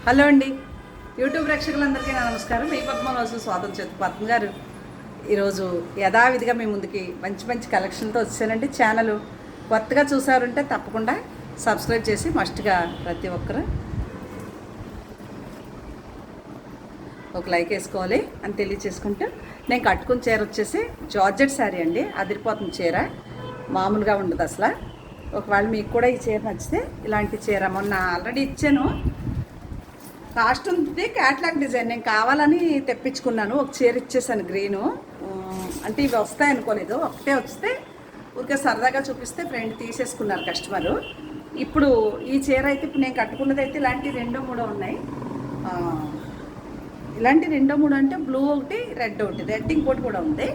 Hello అండి, YouTube ప్రేక్షకులందరికీ నా నమస్కారం. మీ పద్మవాసు స్వాగతం చేస్తూ పద్మ గారు ఈరోజు యథావిధిగా మీ ముందుకి మంచి మంచి కలెక్షన్తో వచ్చానండి. ఛానల్ కొత్తగా చూసారంటే తప్పకుండా సబ్స్క్రైబ్ చేసి మస్ట్గా ప్రతి ఒక్కరు ఒక లైక్ వేసుకోవాలి అని తెలియచేసుకుంటూ, నేను కట్టుకున్న చీర వచ్చేసి జార్జెట్ శారీ అండి. అదిరిపోతుంది చీర, మామూలుగా ఉండదు అసలు. ఒకవేళ మీకు కూడా ఈ చీర నచ్చితే ఇలాంటి చీర మొన్న ఆల్రెడీ ఇచ్చాను, కాస్ట్ ఉంది, క్యాట్లాగ్ డిజైన్. నేను కావాలని తెప్పించుకున్నాను, ఒక చీర ఇచ్చేసాను గ్రీను. అంటే ఇవి వస్తాయి అనుకోలేదు, ఒకటే వస్తే ఊరికే సరదాగా చూపిస్తే ఫ్రెండ్ తీసేసుకున్నారు కస్టమరు. ఇప్పుడు ఈ చీర అయితే ఇప్పుడు నేను కట్టుకున్నది అయితే ఇలాంటి రెండో మూడో ఉన్నాయి. ఇలాంటి రెండో మూడో అంటే బ్లూ ఒకటి, రెడ్ ఒకటి, రెడ్ ఇంకోటి కూడా ఉంది.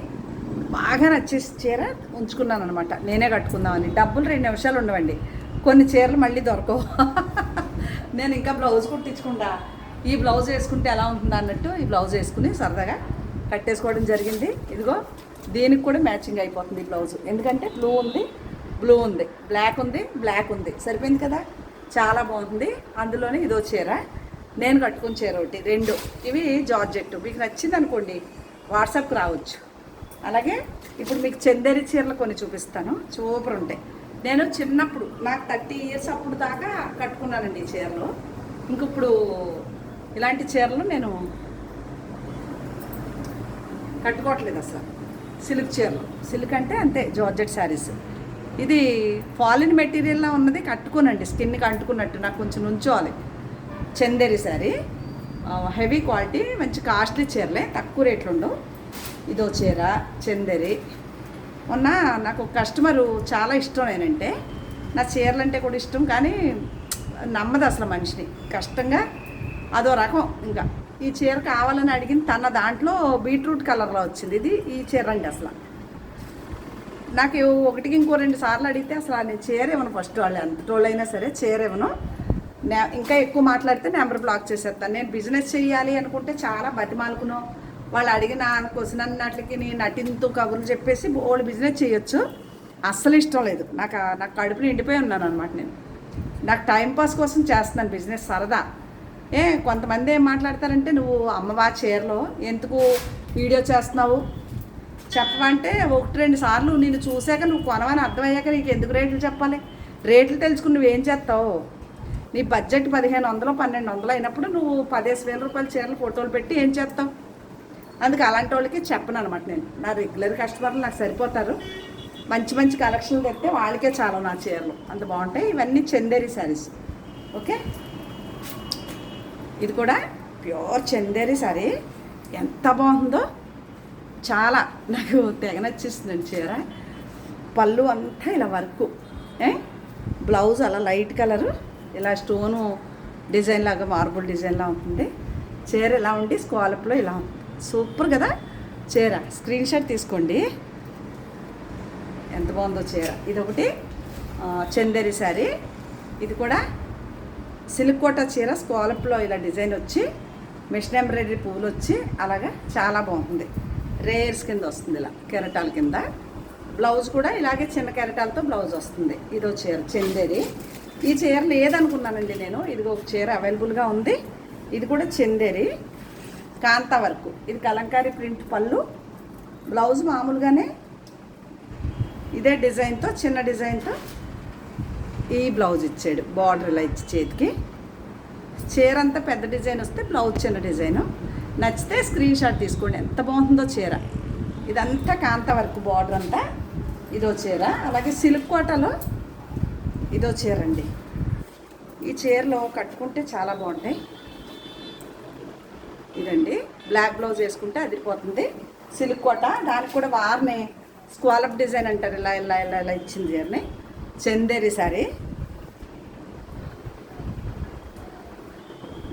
బాగా నచ్చేసి చీర ఉంచుకున్నాను అనమాట, నేనే కట్టుకుందామని. డబ్బులు 2 నిమిషాలు ఉండవండి, కొన్ని చీరలు మళ్ళీ దొరకవు. నేను ఇంకా బ్లౌజ్ కుట్టించుకుంటా, ఈ బ్లౌజ్ వేసుకుంటే ఎలా ఉంటుంది అన్నట్టు ఈ బ్లౌజ్ వేసుకుని సరదాగా కట్టేసుకోవడం జరిగింది. ఇదిగో దీనికి కూడా మ్యాచింగ్ అయిపోతుంది ఈ బ్లౌజ్, ఎందుకంటే బ్లూ ఉంది, బ్లాక్ ఉంది, బ్లాక్ ఉంది, సరిపోయింది కదా, చాలా బాగుంది. అందులోనే ఇదో చీర, నేను కట్టుకున్న చీర ఒకటి, 2 ఇవి జార్జెట్. మీకు నచ్చింది అనుకోండి వాట్సాప్కి రావచ్చు. అలాగే ఇప్పుడు మీకు చందేరి చీరలు కొన్ని చూపిస్తాను, సూపర్ ఉంటాయి. నేను చిన్నప్పుడు నాకు 30 ఇయర్స్ అప్పుడు దాకా కట్టుకున్నానండి ఈ చీరలు. ఇంకిప్పుడు ఇలాంటి చీరలు నేను కట్టుకోవట్లేదు అసలు. సిల్క్ చీరలు, సిల్క్ అంటే అంతే జార్జెట్ శారీస్. ఇది ఫాలిన్ మెటీరియల్లా ఉన్నది కట్టుకోనండి, స్కిన్కి అంటుకున్నట్టు నాకు కొంచెం నుంచోవాలి. చందేరి శారీ, హెవీ క్వాలిటీ, మంచి కాస్ట్లీ చీరలే, తక్కువ రేట్లు ఉండవు. ఇదో చీర చందేరి. మొన్న నాకు ఒక కస్టమరు చాలా ఇష్టం, నేనంటే నా చీరలు అంటే కూడా ఇష్టం, కానీ నమ్మదు అసలు మనిషిని, కష్టంగా అదో రకం. ఇంకా ఈ చీర కావాలని అడిగింది, తన దాంట్లో బీట్రూట్ కలర్లో వచ్చింది. ఇది ఈ చీర అండి. అసలు నాకు ఒకటికి ఇంకో 2 సార్లు అడిగితే అసలు నేను చీర ఇవ్వను. ఫస్ట్ వాళ్ళు ఎంత అయినా సరే చీర ఇవ్వను. ఇంకా ఎక్కువ మాట్లాడితే నెంబర్ బ్లాక్ చేసేస్తాను. నేను బిజినెస్ చేయాలి అనుకుంటే చాలా బతిమాలుకును, వాళ్ళు అడిగిన క్వశ్చన్ అన్నట్లకి నేను నటింతూ కబుర్లు చెప్పేసి ఓల్డ్ బిజినెస్ చేయొచ్చు. అస్సలు ఇష్టం లేదు నాకు. నాకు కడుపుని ఎండిపోయి ఉన్నాను అనమాట. నేను నాకు టైంపాస్ కోసం చేస్తున్నాను బిజినెస్, సరదా. కొంతమంది ఏం మాట్లాడతారంటే, నువ్వు అమ్మవా చీరలో ఎందుకు వీడియో చేస్తున్నావు చెప్పమంటే, 1-2 సార్లు నేను చూశాక నువ్వు కొనవని అర్థమయ్యాక నీకు ఎందుకు రేట్లు చెప్పాలి? రేట్లు తెలుసుకుని నువ్వేం చేస్తావు? నీ బడ్జెట్ 1500 1200 అయినప్పుడు నువ్వు 15,000 రూపాయల చీరలు ఫోటోలు పెట్టి ఏం చేస్తావు? అందుకే అలాంటి వాళ్ళకి చెప్పను అనమాట. నేను నా రెగ్యులర్ కస్టమర్లు నాకు సరిపోతారు. మంచి మంచి కలెక్షన్లు తెస్తే వాళ్ళకే చాలా నా చీరలు అంత బాగుంటాయి. ఇవన్నీ చందేరి శారీస్. ఓకే, ఇది కూడా ప్యూర్ చందేరి శారీ. ఎంత బాగుందో, చాలా నాకు తెగ నచ్చేస్తుందండి చీర. పళ్ళు అంతా ఇలా వర్క్, బ్లౌజ్ అలా లైట్ కలరు, ఇలా స్టోను డిజైన్ లాగా మార్బుల్ డిజైన్లా ఉంటుంది. చీర ఇలా ఉండి స్కాలప్లో ఇలా ఉంటుంది. సూపర్ కదా చీర, స్క్రీన్ షాట్ తీసుకోండి. ఎంత బాగుందో చీర. ఇదొకటి చందేరి శారీ. ఇది కూడా సిల్క్ కోట చీర, స్కాలప్లో ఇలా డిజైన్ వచ్చి మిషన్ ఎంబ్రాయిడరీ పువ్వులు వచ్చి అలాగా చాలా బాగుంటుంది. రేయర్స్ కింద వస్తుంది, ఇలా కెరటాల కింద. బ్లౌజ్ కూడా ఇలాగే చిన్న కెరటాలతో బ్లౌజ్ వస్తుంది. ఇదో చీర చందేరి. ఈ చీర లేదనుకున్నానండి నేను, ఇది ఒక చీర అవైలబుల్గా ఉంది. ఇది కూడా చందేరి, కాంతా వర్క్. ఇది కలంకారీ ప్రింట్ పళ్ళు, బ్లౌజ్ మామూలుగానే ఇదే డిజైన్తో, చిన్న డిజైన్తో ఈ బ్లౌజ్ ఇచ్చాడు. బార్డర్ ఇలా ఇచ్చి చేతికి. చీర అంతా పెద్ద డిజైన్ వస్తే బ్లౌజ్ చిన్న డిజైను. నచ్చితే స్క్రీన్ షాట్ తీసుకోండి. ఎంత బాగుందో చీర. ఇదంతా కాంతా వర్క్ బార్డర్ అంతా. ఇదో చీర. అలాగే సిల్క్ కోటలో ఇదో చీర అండి. ఈ చీరలో కట్టుకుంటే చాలా బాగుంటాయి. ఇదండి, బ్లాక్ బ్లౌజ్ వేసుకుంటే అదిరిపోతుంది. సిల్క్ కోట, దానికి కూడా వారిని స్క్వాలప్ డిజైన్ అంటారు. ఇలా ఇలా ఇలా ఇలా ఇచ్చింది చీరని. చందేరి శారీ.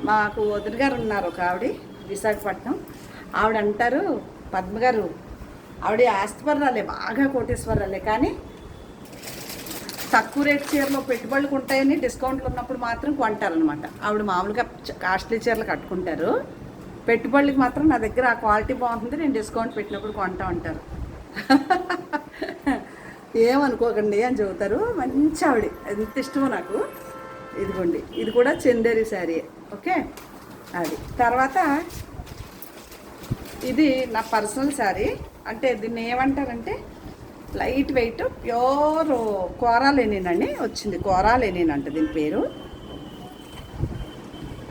మాకు వదిన గారు ఉన్నారు ఒక ఆవిడ, విశాఖపట్నం. ఆవిడ అంటారు, పద్మ గారు ఆవిడ ఆస్తిపర్రాలే, బాగా కోటేశ్వరాలే, కానీ తక్కువ రేట్ చీరలో పెట్టుబడులు ఉంటాయని డిస్కౌంట్లు ఉన్నప్పుడు మాత్రం కొంటారనమాట. ఆవిడ మామూలుగా కాస్ట్లీ చీరలు కట్టుకుంటారు, పెట్టుబడులకి మాత్రం నా దగ్గర ఆ క్వాలిటీ బాగుంటుంది, నేను డిస్కౌంట్ పెట్టినప్పుడు కొంటా ఉంటారు. ఏమనుకోకండి అని చెబుతారు. మంచి ఆవిడ, ఎంత ఇష్టమో నాకు. ఇదిగోండి, ఇది కూడా చందేరి శారీ. ఓకే. అది తర్వాత ఇది నా పర్సనల్ శారీ. అంటే దీన్ని ఏమంటారంటే లైట్ వెయిట్ ప్యూర్ కోరా లెనిన్ అని వచ్చింది. కోరా లెనిన్ అంట దీని పేరు.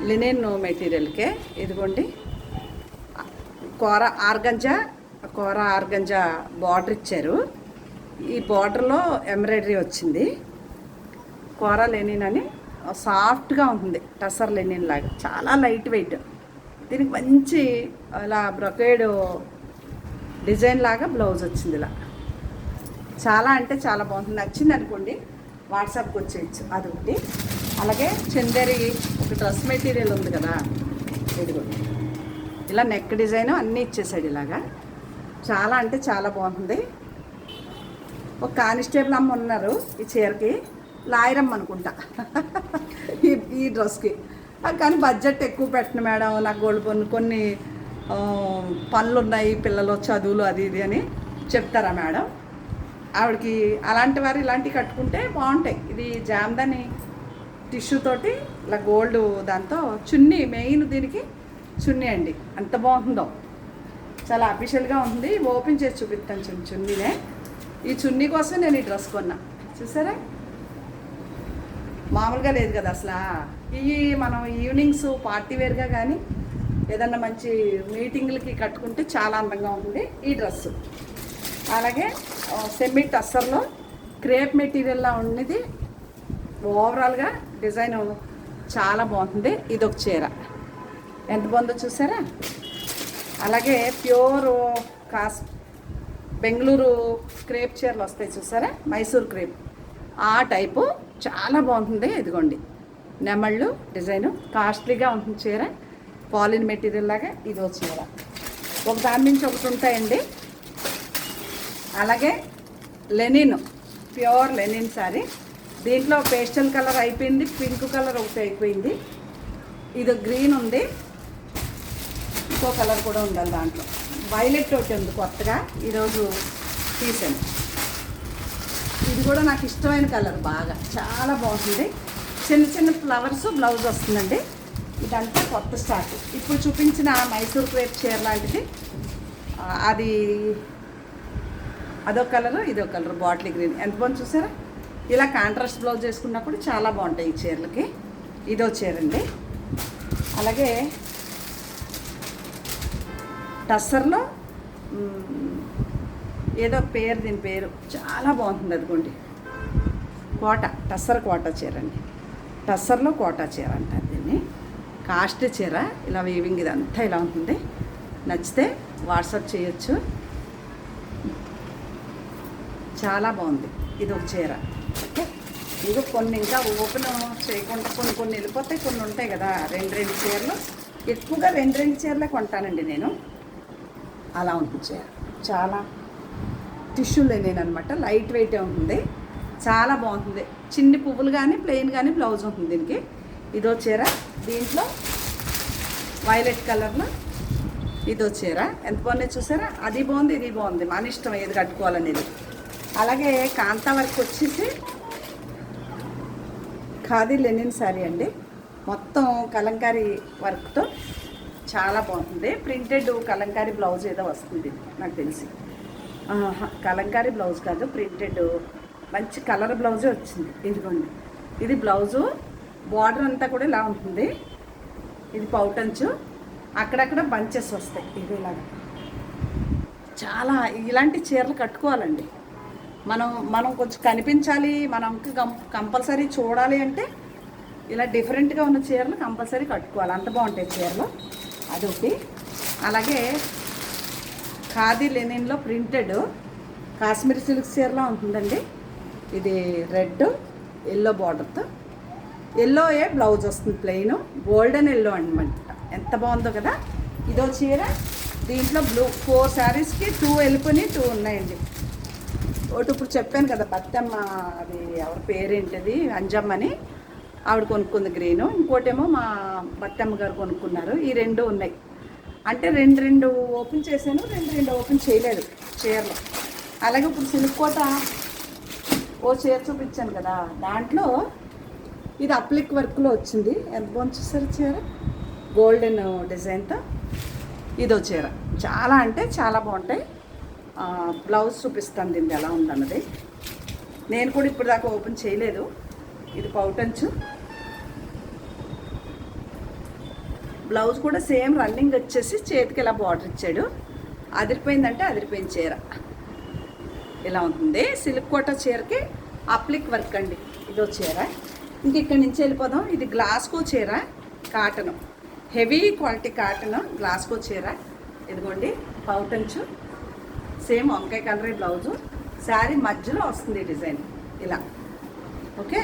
లినెన్ మెటీరియల్కే. ఇదిగోండి కోరా ఆర్గంజా బార్డర్ ఇచ్చారు. ఈ బార్డర్లో ఎంబ్రాయిడరీ వచ్చింది. కోరా లెనిన్ అని సాఫ్ట్గా ఉంటుంది, టసర్ లెనిన్ లాగా, చాలా లైట్ వెయిట్. దీనికి మంచి అలా బ్రొకేడ్ డిజైన్ లాగా బ్లౌజ్ వచ్చింది. ఇలా చాలా అంటే చాలా బాగుంటుంది. నచ్చింది అనుకోండి వాట్సాప్కి వచ్చేయచ్చు. అది ఒకటి. అలాగే చందేరి ఒక డ్రెస్ మెటీరియల్ ఉంది కదా, ఇదిగోండి ఇలా నెక్ డిజైన్ అన్నీ ఇచ్చేసాడు ఇలాగా. చాలా అంటే చాలా బాగుంటుంది. ఒక కానిస్టేబుల్ అమ్మ ఉన్నారు ఈ చీరకి, లాయరమ్మ అనుకుంటా ఈ డ్రెస్కి. కానీ బడ్జెట్ ఎక్కువ పెట్టను మేడం, నాకు గోల్డ్ కొన్ని పనులు ఉన్నాయి, పిల్లలు చదువులు అది ఇది అని చెప్తారా మేడం. ఆవిడకి అలాంటి వారు ఇలాంటివి కట్టుకుంటే బాగుంటాయి. ఇది జామ్దాని టిష్యూ తోటి ఇలా గోల్డ్ దాంతో చున్నీ, మెయిన్ దీనికి చున్నీ అండి. ఎంత బాగుంటుందో, చాలా అఫీషియల్గా ఉంటుంది. ఓపెన్ చేసి చూపిస్తాను చున్నీనే. ఈ చున్నీ కోసం నేను ఈ డ్రెస్ కొన్నా, చూసారా మామూలుగా లేదు కదా అసలు. ఇవి మనం ఈవినింగ్స్ పార్టీ వేర్గా కానీ ఏదన్నా మంచి మీటింగ్లకి కట్టుకుంటే చాలా అందంగా ఉంటుంది ఈ డ్రెస్సు. అలాగే సెమీ టస్సర్లో క్రేప్ మెటీరియల్లా ఉన్నది. ఓవరాల్గా డిజైన్ చాలా బాగుంటుంది. ఇదొక చీర ఎంత బాగుందో చూసారా. అలాగే ప్యూర్ బెంగళూరు క్రేప్ చీరలు వస్తాయి చూసారా, మైసూర్ క్రేప్ ఆ టైపు, చాలా బాగుంటుంది. ఇదిగోండి నెమళ్ళు డిజైను, కాస్ట్లీగా ఉంటుంది చీర, పాలిన్ మెటీరియల్ లాగా. ఇదో చీర ఒక దాని నుంచి ఒకటి ఉంటాయండి. అలాగే లెనిన్, ప్యూర్ లెనిన్ శారీ. దీంట్లో పేస్టల్ కలర్ అయిపోయింది, పింక్ కలర్ ఒకటి అయిపోయింది, ఇది గ్రీన్ ఉంది, ఇంకో కలర్ కూడా ఉండాలి దాంట్లో. వైలెట్ ఒకటి ఉంది కొత్తగా ఈరోజు తీసాను. ఇది కూడా నాకు ఇష్టమైన కలర్, బాగా చాలా బాగుంటుంది. చిన్న చిన్న ఫ్లవర్స్ బ్లౌజ్ వస్తుందండి. ఇదంతా కొత్త స్టాక్. ఇప్పుడు చూపించిన మైసూర్ క్రేప్ చీర లాంటిది, అది అదొక కలరు, ఇదొక కలర్ బాటిల్ గ్రీన్. ఎంత బాగుంది చూసారా. ఇలా కాంట్రాస్ట్ బ్లౌజ్ వేసుకున్నప్పుడు చాలా బాగుంటాయి ఈ చీరలకి. ఇదో చీర అండి. అలాగే టస్సర్లో ఏదో పేరు, దీని పేరు చాలా బాగుంటుంది. అదిగోండి టస్సర్ కోటా చీర అండి. టస్సర్లో కోటా చీర అంటారు దీన్ని. కాస్ట్ చీర, ఇలా వీవింగ్ ఇదంతా ఇలా ఉంటుంది. నచ్చితే వాట్సాప్ చేయొచ్చు. చాలా బాగుంది. ఇది ఒక చీర. ఓకే, ఇది కొన్ని ఇంకా ఓపెన్ చేయకుండా కొన్ని వెళ్ళిపోతాయి, కొన్ని ఉంటాయి కదా. రెండు చీరలు, ఎక్కువగా రెండు చీరలే కొంటానండి నేను. అలా ఉంటుంది చీర, చాలా టిష్యూ లెనిన్ అనమాట, లైట్ వెయిటే ఉంటుంది, చాలా బాగుంటుంది. చిన్ని పువ్వులు కానీ ప్లెయిన్ కానీ బ్లౌజ్ ఉంటుంది దీనికి. ఇదో చీర, దీంట్లో వైలెట్ కలర్లో ఇదో చీర. ఎంత బాగుంది చూసారా. అది బాగుంది, ఇది బాగుంది, మన ఇష్టం ఏది కట్టుకోవాలనేది. అలాగే కాంతా వర్క్ వచ్చేసి ఖాదీ లెనిన్ శారీ అండి, మొత్తం కలంకారీ వర్క్తో చాలా బాగుంటుంది. ప్రింటెడ్ కలంకారీ బ్లౌజ్ ఏదో వస్తుంది నాకు తెలిసి. కలంకారీ బ్లౌజ్ కాదు, ప్రింటెడ్ మంచి కలర్ బ్లౌజే వచ్చింది. ఇదిగోండి ఇది బ్లౌజు. బార్డర్ అంతా కూడా ఇలా ఉంటుంది. ఇది పౌటంచు, అక్కడక్కడ బంచెస్ వస్తాయి. ఇది ఇలాగా చాలా ఇలాంటి చీరలు కట్టుకోవాలండి. మనం కొంచెం కనిపించాలి, మనం కంపల్సరీ చూడాలి అంటే ఇలా డిఫరెంట్గా ఉన్న చీరలు కంపల్సరీ కట్టుకోవాలి. అంత బాగుంటాయి చీరలు. అదొకటి. అలాగే ఖాదీ లెనిన్లో ప్రింటెడ్ కాశ్మీరీ సిల్క్ చీరలో ఉంటుందండి. ఇది రెడ్ ఎల్లో బార్డర్తో, ఎల్లోయే బ్లౌజ్ వస్తుంది, ప్లెయిన్ గోల్డెన్ ఎల్లో అనమాట. ఎంత బాగుందో కదా. ఇదో చీర, దీంట్లో బ్లూ 4 శారీస్కి 2 వెళ్ళిపోయి 2 ఉన్నాయండి. ఒకటి ఇప్పుడు చెప్పాను కదా బత్తమ్మ, అది ఎవరి పేరేంటది, అంజమ్మని, ఆవిడ కొనుక్కుంది గ్రీను. ఇంకోటేమో మా బత్తమ్మ గారు కొనుక్కున్నారు. ఈ 2 ఉన్నాయి. అంటే 2 ఓపెన్ చేశాను, 2 ఓపెన్ చేయలేదు చీరలు. అలాగే ఇప్పుడు సిల్కోట ఓ చీర చూపించాను కదా, దాంట్లో ఇది అప్లిక్ వర్క్లో వచ్చింది. ఎంత బాగుంది చూసారు చీర. గోల్డెన్ డిజైన్తో ఇదో చీర. చాలా అంటే చాలా బాగుంటాయి. బ్లౌజ్ చూపిస్తాను దీన్ని ఎలా ఉందన్నది. నేను కూడా ఇప్పుడు దాకా ఓపెన్ చేయలేదు. ఇది పౌటంచు. బ్లౌజ్ కూడా సేమ్ రన్నింగ్ వచ్చేసి చేతికి ఇలా బార్డర్ ఇచ్చాడు. అదిరిపోయిందంటే అదిరిపోయింది చీర. ఇలా ఉంటుంది. సిల్క్ కోట చీరకి అప్లిక్ వర్క్ అండి. ఇదో చీర. ఇంక ఇక్కడి నుంచి వెళ్ళిపోదాం. ఇది గ్లాస్కో చీర, cotton, heavy quality cotton, Glasgow చీర. ఇదిగోండి పౌటంచు, సేమ్ వంకాయ కలర్ బ్లౌజు. శారీ మధ్యలో వస్తుంది డిజైన్ ఇలా. ఓకే,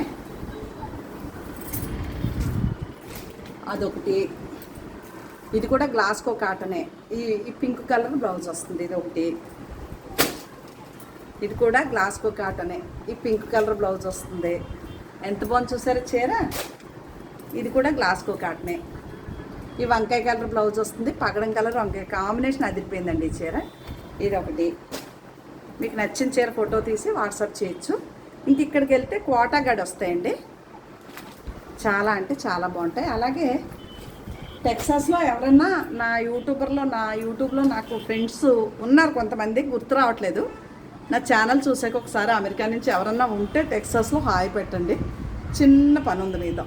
అదొకటి. ఇది కూడా గ్లాస్కో కాటనే. ఈ పింక్ కలర్ బ్లౌజ్ వస్తుంది. ఇది ఒకటి. ఇది కూడా గ్లాస్కో కాటనే. ఈ పింక్ కలర్ బ్లౌజ్ వస్తుంది. ఎంత బాగుంది చూసారా చీర. ఇది కూడా గ్లాస్కో కాటనే. ఈ వంకాయ కలర్ బ్లౌజ్ వస్తుంది. పగడం కలర్ వంకాయ కాంబినేషన్ అదిరిపోయిందండి ఈ చీర. ఇది ఒకటి. మీకు నచ్చిన చీర ఫోటో తీసి వాట్సాప్ చేయొచ్చు. ఇంక ఇక్కడికి వెళ్తే కోటా గడి వస్తాయండి. చాలా అంటే చాలా బాగుంటాయి. అలాగే టెక్సాస్లో ఎవరన్నా నా యూట్యూబ్లో నాకు ఫ్రెండ్స్ ఉన్నారు, కొంతమంది గుర్తు రావట్లేదు. నా ఛానల్ చూసాక ఒకసారి అమెరికా నుంచి ఎవరన్నా ఉంటే టెక్సాస్లో హాయ్ పెట్టండి. చిన్న పని ఉంది మీతో.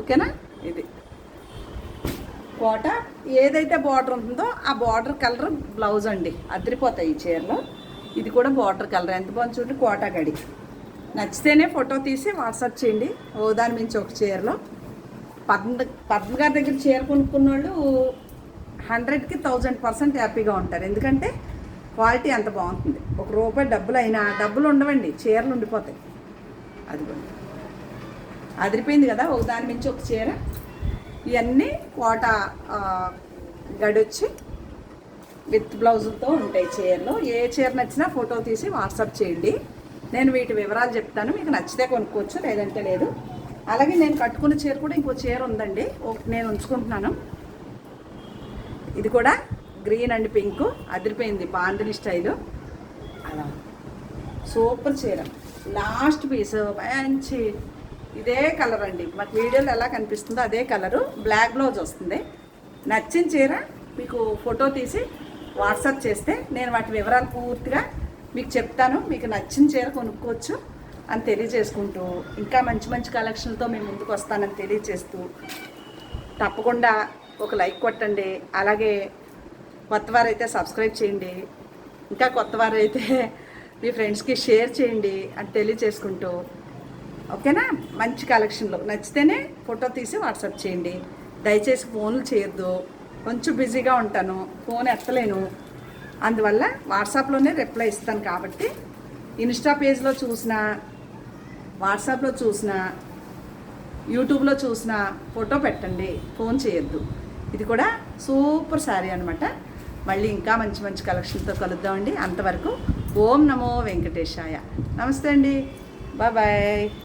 ఓకేనా. ఇది కోట ఏదైతే బార్డర్ ఉంటుందో ఆ బార్డర్ కలర్ బ్లౌజ్ అండి. అదిరిపోతాయి ఈ చీరలో. ఇది కూడా బార్డర్ కలర్. ఎంత బాగుంది చూడండి. కోటా గడి. నచ్చితేనే ఫోటో తీసి వాట్సాప్ చేయండి. ఓ దాని మించి ఒక చీరలో. పద్మ గారి దగ్గర చీర కొనుక్కున్న వాళ్ళు 100కి 1000% హ్యాపీగా ఉంటారు. ఎందుకంటే క్వాలిటీ అంత బాగుంటుంది. ₹1 డబ్బులు అయినా డబ్బులు ఉండవండి, చీరలు ఉండిపోతాయి. అది కూడా అదిరిపోయింది కదా. ఒక దాని మించి ఒక చీర. ఇవన్నీ కోటా గడొచ్చి విత్ బ్లౌజులతో ఉంటాయి చీరలో. ఏ చీర నచ్చినా ఫోటో తీసి వాట్సాప్ చేయండి. నేను వీటి వివరాలు చెప్తాను. మీకు నచ్చితే కొనుక్కోవచ్చు, లేదంటే లేదు. అలాగే నేను కట్టుకున్న చీర కూడా ఇంకో చీర ఉందండి, నేను ఉంచుకుంటున్నాను. ఇది కూడా గ్రీన్ అండ్ పింక్. అదిరిపోయింది బాందిని స్టైలు. అలా సూపర్ చీర. లాస్ట్ పీస్ మంచి ఇదే కలర్ అండి. మాకు వీడియోలో ఎలా కనిపిస్తుందో అదే కలరు. బ్లాక్ బ్లౌజ్ వస్తుంది. నచ్చిన చీర మీకు ఫోటో తీసి వాట్సాప్ చేస్తే నేను వాటి వివరాలు పూర్తిగా మీకు చెప్తాను. మీకు నచ్చిన చీర కొనుక్కోవచ్చు అని తెలియజేసుకుంటూ, ఇంకా మంచి మంచి కలెక్షన్లతో మేము ముందుకు వస్తానని తెలియజేస్తూ, తప్పకుండా ఒక లైక్ కొట్టండి. అలాగే కొత్తవారైతే సబ్స్క్రైబ్ చేయండి. ఇంకా కొత్తవారైతే మీ ఫ్రెండ్స్కి షేర్ చేయండి అని తెలియజేసుకుంటూ, ఓకేనా. మంచి కలెక్షన్లో నచ్చితేనే ఫోటో తీసి వాట్సాప్ చేయండి. దయచేసి ఫోన్లు చేయొద్దు. కొంచెం బిజీగా ఉంటాను, ఫోన్ ఎత్తలేను. అందువల్ల వాట్సాప్లోనే రిప్లై ఇస్తాను. కాబట్టి ఇన్స్టా పేజ్లో చూసినా, వాట్సాప్లో చూసినా, యూట్యూబ్లో చూసినా ఫోటో పెట్టండి, ఫోన్ చేయొద్దు. ఇది కూడా సూపర్ శారీ అనమాట. మళ్ళీ ఇంకా మంచి మంచి కలెక్షన్తో కలుద్దామండి. అంతవరకు ఓం నమో వెంకటేశాయ. నమస్తే అండి. బాయ్.